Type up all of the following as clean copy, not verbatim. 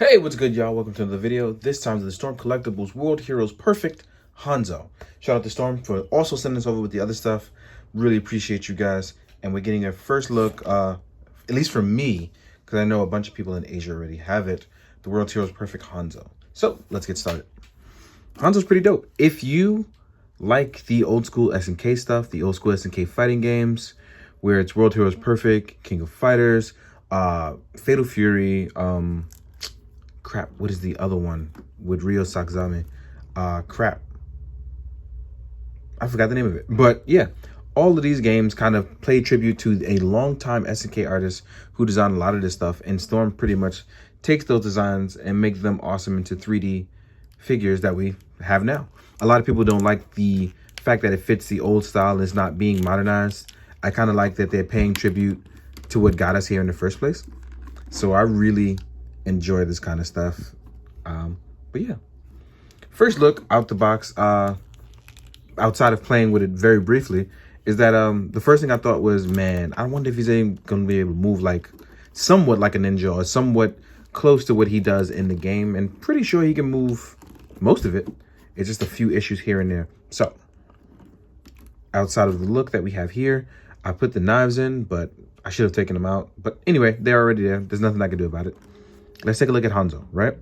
Hey, what's good, y'all? Welcome to another video. This time to the Storm Collectibles World Heroes Perfect Hanzou. Shout out to Storm for also sending us over with the other stuff. Really appreciate you guys. And we're getting a first look, at least for me, because I know a bunch of people in Asia already have it, the World Heroes Perfect Hanzou. So let's get started. Hanzou's pretty dope. If you like the old school SNK stuff, the old school SNK fighting games, where it's World Heroes Perfect, King of Fighters, Fatal Fury, crap, what is the other one with Ryo Sakazame? Crap, I forgot the name of it. But yeah, all of these games kind of play tribute to a long-time SNK artist who designed a lot of this stuff, and Storm pretty much takes those designs and makes them awesome into 3D figures that we have now. A lot of people don't like the fact that it fits the old style and is not being modernized. I kind of like that they're paying tribute to what got us here in the first place. So I really enjoy this kind of stuff. But yeah, first look out the box, outside of playing with it very briefly, is that the first thing I thought was, man, I wonder if he's gonna be able to move like somewhat like a ninja, or somewhat close to what he does in the game. And pretty sure he can move most of it. It's just a few issues here and there. So outside of the look that we have here, I put the knives in, but I should have taken them out. But anyway, they're already there. There's nothing I can do about it. Let's take a look at Hanzou, right?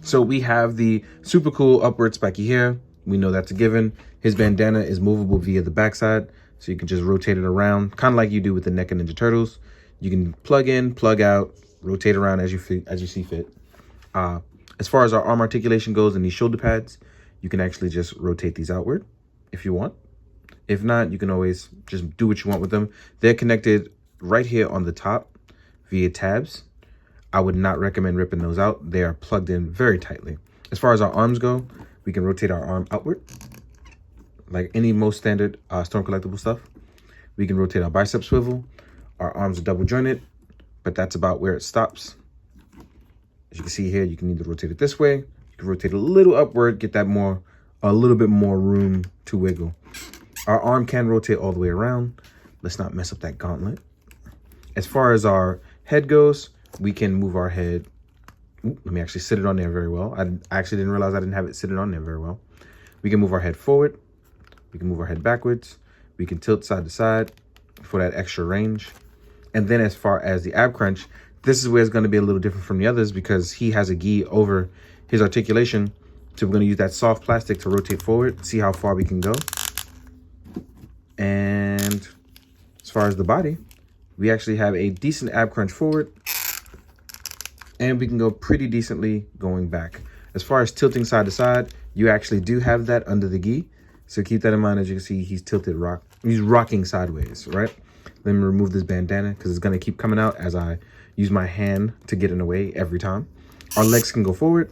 So we have the super cool upward spiky hair. We know that's a given. His bandana is movable via the backside, so you can just rotate it around, kind of like you do with the NECA Ninja Turtles. You can plug in, plug out, rotate around as you see fit. As far as our arm articulation goes and these shoulder pads, you can actually just rotate these outward if you want. If not, you can always just do what you want with them. They're connected right here on the top via tabs. I would not recommend ripping those out. They are plugged in very tightly. As far as our arms go, we can rotate our arm outward like any most standard Storm Collectible stuff. We can rotate our bicep swivel. Our arms are double jointed, but that's about where it stops. As you can see here, you can either rotate it this way, you can rotate a little upward, get that a little bit more room to wiggle. Our arm can rotate all the way around. Let's not mess up that gauntlet. As far as our head goes, we can move our head. Let me actually sit it on there very well. I actually didn't realize I didn't have it sitting on there very well. We can move our head forward. We can move our head backwards. We can tilt side to side for that extra range. And then as far as the ab crunch, this is where it's going to be a little different from the others because he has a gi over his articulation. So we're going to use that soft plastic to rotate forward, see how far we can go. And as far as the body, we actually have a decent ab crunch forward, and we can go pretty decently going back. As far as tilting side to side, you actually do have that under the gi. So keep that in mind. As you can see, he's he's rocking sideways, right? Let me remove this bandana because it's going to keep coming out as I use my hand to get in the way every time. Our legs can go forward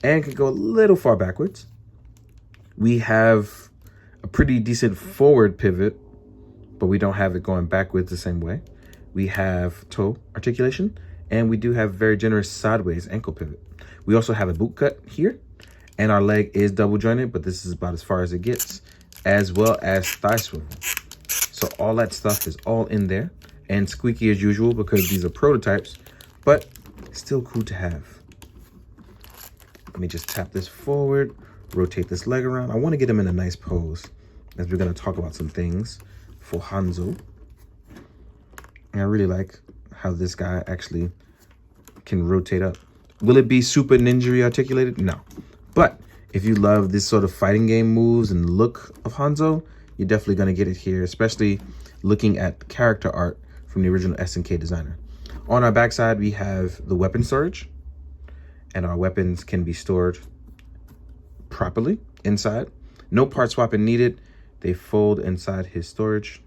and can go a little far backwards. We have a pretty decent forward pivot, but we don't have it going backwards the same way. We have toe articulation, and we do have very generous sideways ankle pivot. We also have a boot cut here, and our leg is double jointed, but this is about as far as it gets, as well as thigh swivel. So all that stuff is all in there, and squeaky as usual because these are prototypes, but still cool to have. Let me just tap this forward, rotate this leg around. I want to get him in a nice pose as we're going to talk about some things for Hanzou. And I really like how this guy actually can rotate up. Will it be super ninja articulated? No. But if you love this sort of fighting game moves and look of Hanzou, you're definitely going to get it here, especially looking at character art from the original SNK designer. On our backside, we have the weapon storage, and our weapons can be stored properly inside. No part swapping needed. They fold inside his storage.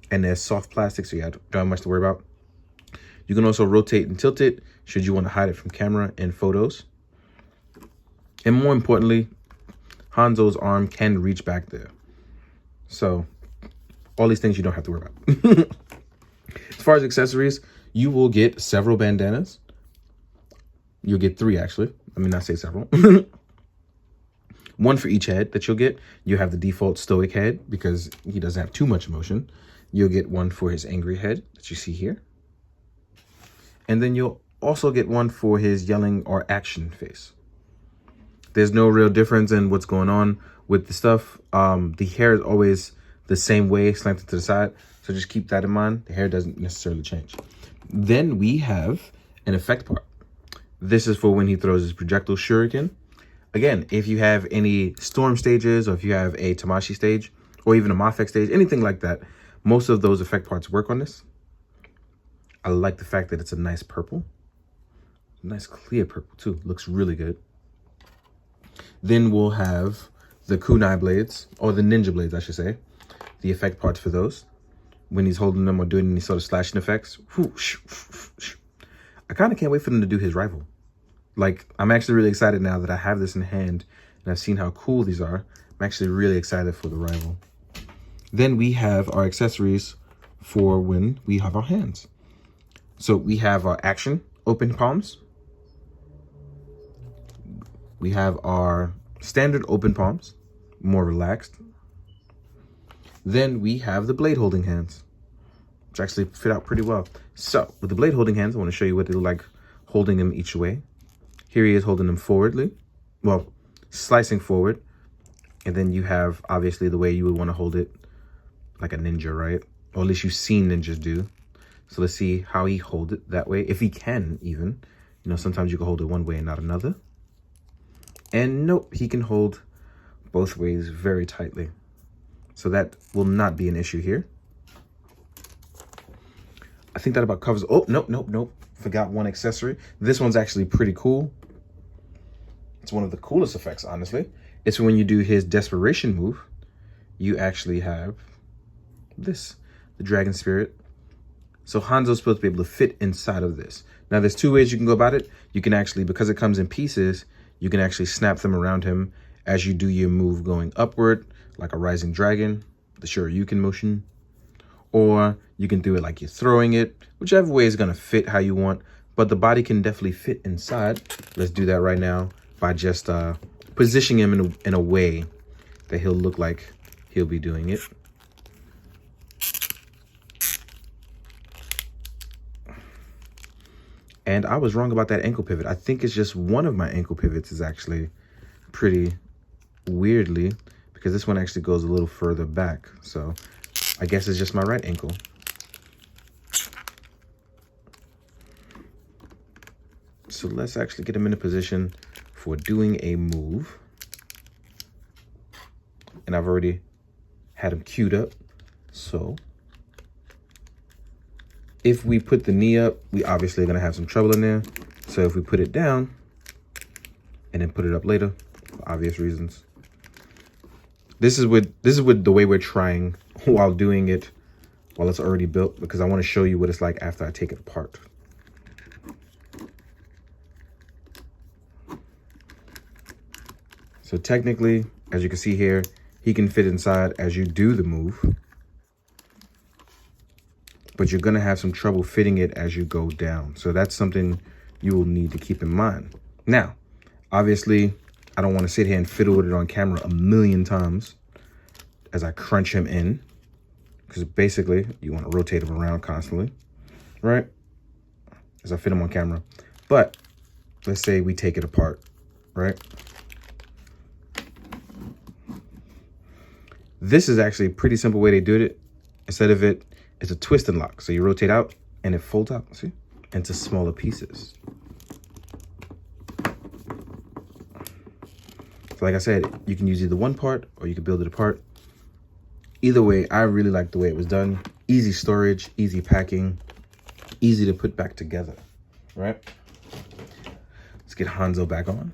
And there's soft plastic, so you don't have much to worry about. You can also rotate and tilt it should you want to hide it from camera and photos. And more importantly, Hanzou's arm can reach back there. So all these things you don't have to worry about. As far as accessories, you will get several bandanas. You'll get 3, actually. I mean, not say several. 1 for each head that you'll get. You have the default stoic head because he doesn't have too much emotion. You'll get 1 for his angry head that you see here. And then you'll also get one for his yelling or action face. There's no real difference in what's going on with the stuff. The hair is always the same way, slanted to the side. So just keep that in mind. The hair doesn't necessarily change. Then we have an effect part. This is for when he throws his projectile shuriken. Again, if you have any storm stages, or if you have a Tamashi stage, or even a Mafek stage, anything like that, most of those effect parts work on this. I like the fact that it's a nice purple. Nice clear purple too. Looks really good. Then we'll have the kunai blades, or the ninja blades, I should say. The effect parts for those. When he's holding them or doing any sort of slashing effects. I kind of can't wait for them to do his rival. Like, I'm actually really excited now that I have this in hand and I've seen how cool these are. I'm actually really excited for the rival. Then we have our accessories for when we have our hands. So we have our action open palms. We have our standard open palms, more relaxed. Then we have the blade holding hands, which actually fit out pretty well. So with the blade holding hands, I want to show you what they look like holding them each way. Here he is holding them forwardly, well, slicing forward. And then you have obviously the way you would want to hold it, like a ninja, right? Or at least you've seen ninjas do. So let's see how he holds it that way, if he can even. You know, sometimes you can hold it one way and not another. And nope, he can hold both ways very tightly. So that will not be an issue here. I think that about covers, oh, nope. Forgot one accessory. This one's actually pretty cool. It's one of the coolest effects, honestly. It's when you do his desperation move, you actually have this, the Dragon Spirit. So Hanzo's supposed to be able to fit inside of this. Now there's two ways you can go about it. You can actually, because it comes in pieces, you can actually snap them around him as you do your move going upward, like a rising dragon, the Shoryuken motion. Or you can do it like you're throwing it, whichever way is gonna fit how you want, but the body can definitely fit inside. Let's do that right now by just positioning him in a way that he'll look like he'll be doing it. And I was wrong about that ankle pivot. I think it's just one of my ankle pivots is actually pretty weirdly, because this one actually goes a little further back. So I guess it's just my right ankle. So let's actually get him in a position for doing a move. And I've already had him queued up. So if we put the knee up, we obviously are gonna have some trouble in there. So if we put it down and then put it up later, for obvious reasons. This is with the way we're trying while doing it, while it's already built, because I want to show you what it's like after I take it apart. So technically, as you can see here, he can fit inside as you do the move, but you're gonna have some trouble fitting it as you go down. So that's something you will need to keep in mind. Now, obviously, I don't want to sit here and fiddle with it on camera a million times as I crunch him in, because basically you want to rotate him around constantly, right? As I fit him on camera. But let's say we take it apart, right? This is actually a pretty simple way they do it. Instead of it, it's a twist and lock. So you rotate out and it folds out, see, into smaller pieces. So like I said, you can use either one part or you can build it apart. Either way, I really like the way it was done. Easy storage, easy packing, easy to put back together, right? Let's get Hanzo back on.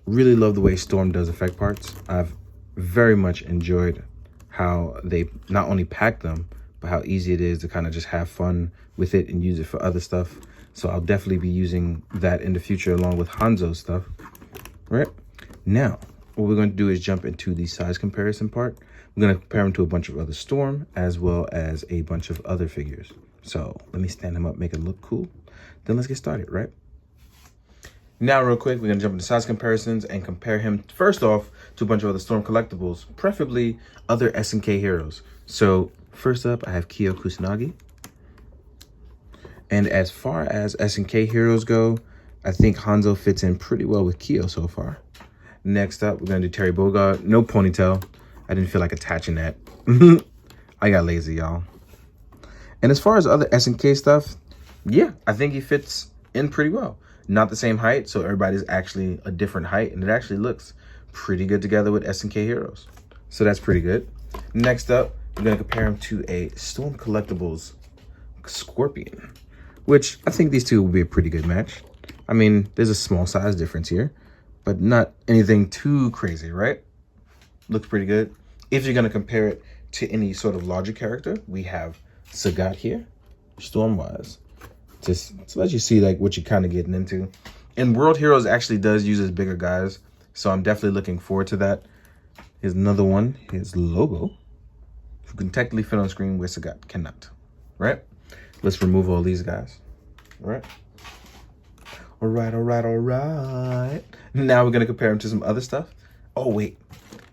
Really love the way Storm does effect parts. I've very much enjoyed how they not only pack them, but how easy it is to kind of just have fun with it and use it for other stuff. So I'll definitely be using that in the future along with Hanzo's stuff. Right now, what we're going to do is jump into the size comparison part. We're going to compare him to a bunch of other Storm as well as a bunch of other figures. So let me stand him up, make it look cool. Then let's get started, right? Now, real quick, we're going to jump into size comparisons and compare him first off to a bunch of other Storm collectibles, preferably other SNK heroes. So first up, I have Kyo Kusanagi. And as far as SNK heroes go, I think Hanzou fits in pretty well with Kyo so far. Next up, we're going to do Terry Bogard. No ponytail. I didn't feel like attaching that. I got lazy, y'all. And as far as other SNK stuff, yeah, I think he fits in pretty well. Not the same height, so everybody's actually a different height, and it actually looks pretty good together with SNK heroes. So that's pretty good. Next up, we're going to compare him to a Storm Collectibles Scorpion, which I think these two will be a pretty good match. I mean, there's a small size difference here, but not anything too crazy, right? Looks pretty good. If you're going to compare it to any sort of larger character, we have Sagat here, Stormwise. Just to let you see like what you're kind of getting into. And World Heroes actually does use his bigger guys, so I'm definitely looking forward to that. Here's another one, his Lobo, who can technically fit on screen where Sagat cannot, right? Let's remove all these guys, all right? All right. Now we're going to compare him to some other stuff. Oh, wait.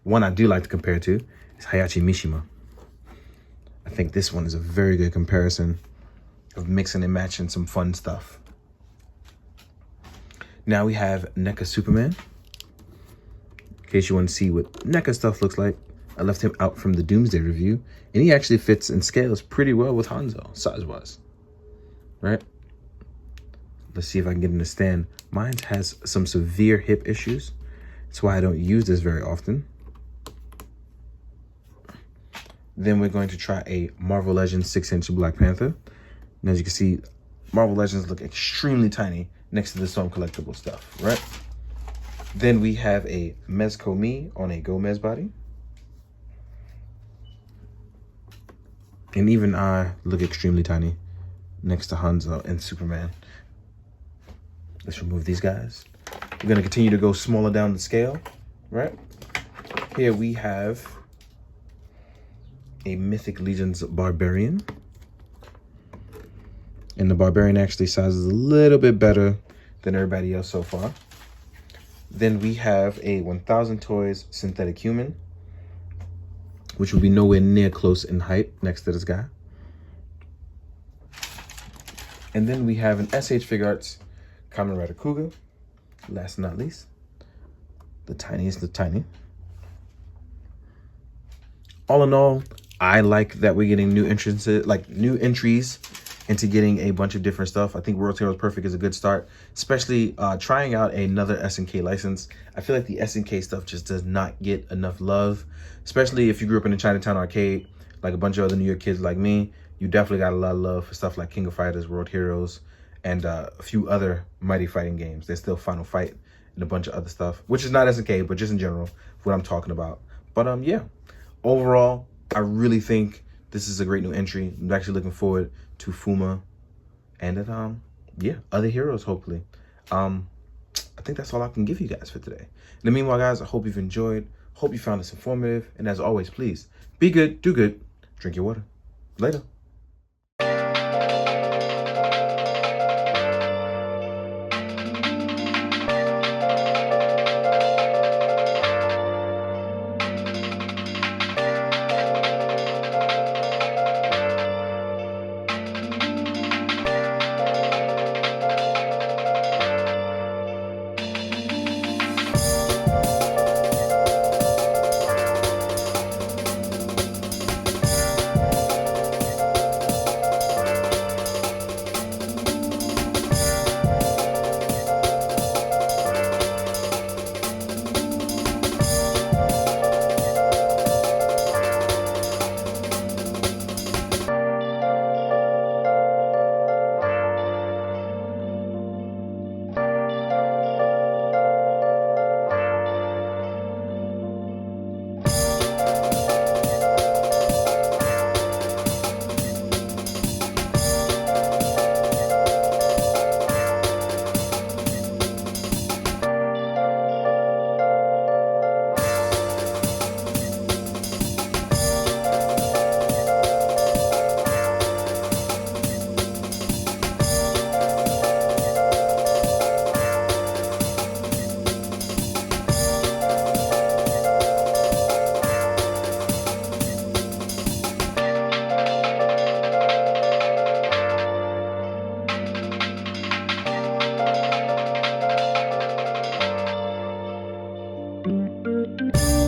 One I do like to compare to is Hayachi Mishima. I think this one is a very good comparison of mixing and matching some fun stuff. Now we have NECA Superman. In case you want to see what NECA stuff looks like, I left him out from the Doomsday review, and he actually fits and scales pretty well with Hanzou, size-wise, right? Let's see if I can get him to stand. Mine has some severe hip issues. That's why I don't use this very often. Then we're going to try a Marvel Legends 6-inch Black Panther. And as you can see, Marvel Legends look extremely tiny next to the Storm Collectible stuff, right? Then we have a Mezco Me on a Gomez body. And even I look extremely tiny next to Hanzou and Superman. Let's remove these guys. We're going to continue to go smaller down the scale, right? Here we have a Mythic Legions Barbarian. And the Barbarian actually sizes a little bit better than everybody else so far. Then we have a 1000 Toys Synthetic Human, which will be nowhere near close in height next to this guy. And then we have an SH Fig Arts Kamen Rider Kuga, last but not least. The tiniest of tiny. All in all, I like that we're getting new entrances, like new entries into getting a bunch of different stuff. I think World Heroes Perfect is a good start, especially trying out another SNK license. I feel like the SNK stuff just does not get enough love, especially if you grew up in the Chinatown arcade, like a bunch of other New York kids like me. You definitely got a lot of love for stuff like King of Fighters, World Heroes, and a few other Mighty Fighting games. There's still Final Fight and a bunch of other stuff, which is not SNK, but just in general, what I'm talking about. But yeah, overall, I really think this is a great new entry. I'm actually looking forward to Fuma and yeah, other heroes, hopefully. I think that's all I can give you guys for today. In the meanwhile, guys, I hope you've enjoyed. Hope you found this informative. And as always, please be good, do good, drink your water. Later.